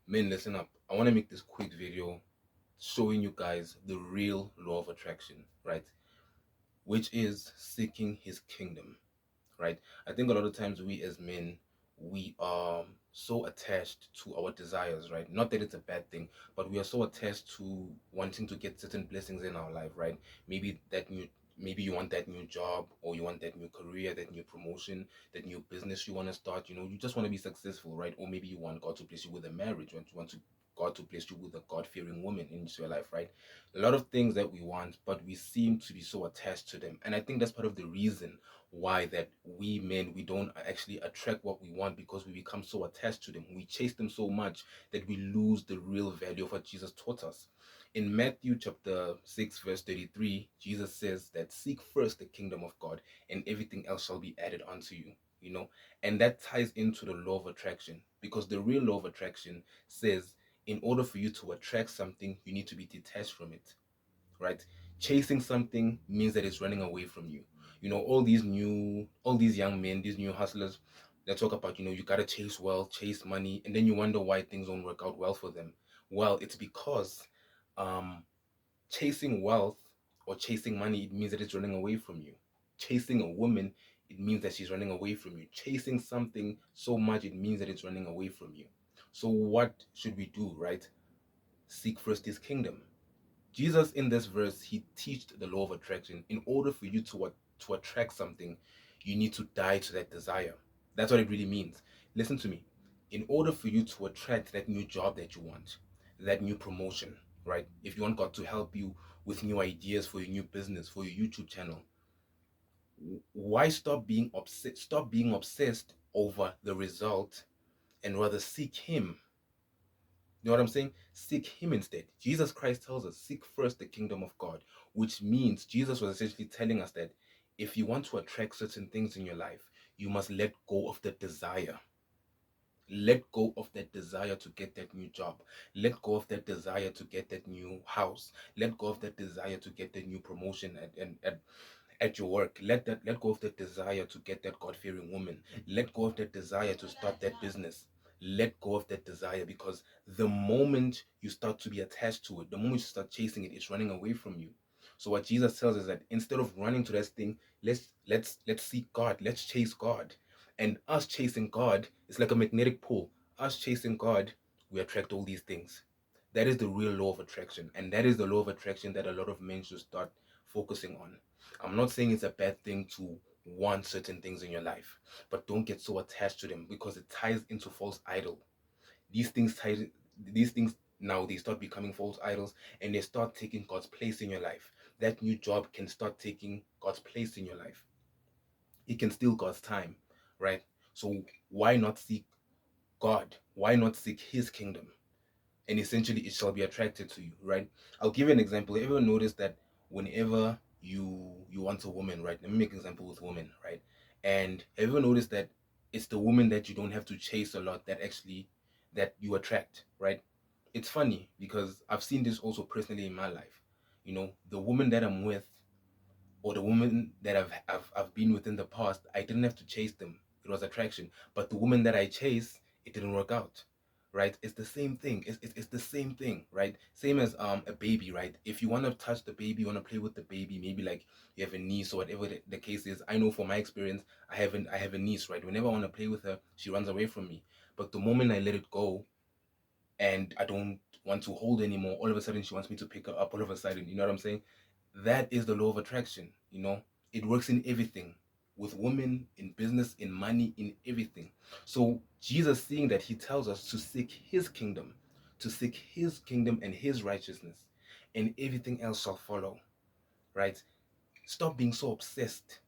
Men, listen up. I want to make this quick video showing you guys the real law of attraction, right? Which is seeking his kingdom, right? I think a lot of times we as men, we are so attached to our desires, right? Not that it's a bad thing, but we are so attached to wanting to get certain blessings in our life, right? Maybe that new maybe you want that new job, or you want that new career, that new promotion, that new business you want to start. You just want to be successful, right? Or maybe you want God to bless you with a marriage, or you want to God to bless you with a God-fearing woman into your life, right? A lot of things that we want, but we seem to be so attached to them. And I think that's part of the reason why that we men, we don't actually attract what we want, because we become so attached to them. We chase them so much that we lose the real value of what Jesus taught us. In Matthew chapter 6 verse 33, Jesus says that seek first the kingdom of God, and everything else shall be added unto you. And that ties into the law of attraction, because the real law of attraction says in order for you to attract something, you need to be detached from it, right? Chasing something means that it's running away from you. All these young men, these new hustlers, they talk about, you gotta chase wealth, chase money, and then you wonder why things don't work out well for them. Well, it's because um chasing wealth or chasing money, it means that it's running away from you. Chasing a woman, it means that she's running away from you. Chasing something so much, it means that it's running away from you. So what should we do, right? Seek first his kingdom. Jesus in this verse, he teached the law of attraction. In order for you to attract something, you need to die to that desire. That's what it really means. Listen to me. In order for you to attract that new job that you want, that new promotion, right? If you want God to help you with new ideas for your new business, for your YouTube channel, why stop being obsessed over the result, and rather seek him. You know what I'm saying? Seek him instead. Jesus Christ tells us, seek first the kingdom of God, which means Jesus was essentially telling us that if you want to attract certain things in your life, you must let go of the desire. Let go of that desire to get that new job. Let go of that desire to get that new house. Let go of that desire to get that new promotion at your work. Let go of that desire to get that God-fearing woman. Let go of that desire to start that business. Let go of that desire, because the moment you start to be attached to it, the moment you start chasing it, it's running away from you. So what Jesus tells us that instead of running to that thing, let's seek God. Let's chase God. And us chasing God is like a magnetic pull. Us chasing God, we attract all these things. That is the real law of attraction. And that is the law of attraction that a lot of men should start focusing on. I'm not saying it's a bad thing to want certain things in your life, but don't get so attached to them, because it ties into false idol. These things now, they start becoming false idols, and they start taking God's place in your life. That new job can start taking God's place in your life. It can steal God's time, right? So why not seek God? Why not seek his kingdom? And essentially it shall be attracted to you, right? I'll give you an example. Have you ever noticed that whenever you want a woman, right? Let me make an example with women, right? And have you ever noticed that it's the woman that you don't have to chase a lot that you attract, right? It's funny because I've seen this also personally in my life. The woman that I'm with, or the woman that I've been with in the past, I didn't have to chase them. It was attraction. But the woman that I chase, it didn't work out. Right? It's the same thing. It's the same thing, right? Same as a baby, right? If you want to touch the baby, you want to play with the baby, maybe like you have a niece or whatever the case is. I know from my experience, I have a niece, right? Whenever I want to play with her, she runs away from me. But the moment I let it go, and I don't want to hold anymore, all of a sudden she wants me to pick her up all of a sudden. You know what I'm saying? That is the law of attraction. It works in everything, with women, in business, in money, in everything. So Jesus, seeing that, he tells us to seek his kingdom, and his righteousness, and everything else shall follow, right? Stop being so obsessed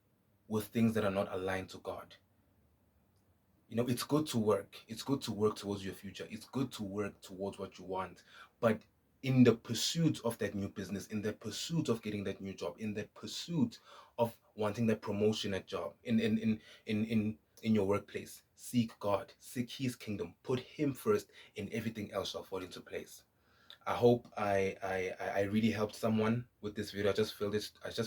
with things that are not aligned to God. It's good to work. It's good to work towards your future. It's good to work towards what you want. But in the pursuit of that new business, in the pursuit of getting that new job, in the pursuit of wanting that promotion at job, in your workplace, seek God, seek his kingdom, put him first, and everything else shall fall into place. I hope I really helped someone with this video. I just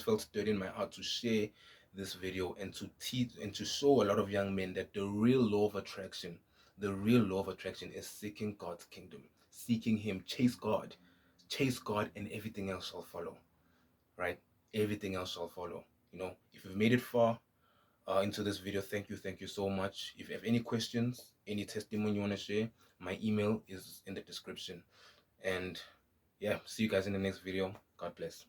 felt stirred in my heart to share this video, and to teach and to show a lot of young men that the real law of attraction, The real law of attraction is seeking God's kingdom, seeking Him, chase God, and everything else shall follow, right? Everything else shall follow. If you've made it far into this video, thank you so much. If you have any questions, any testimony you want to share, my email is in the description. And yeah, see you guys in the next video. God bless.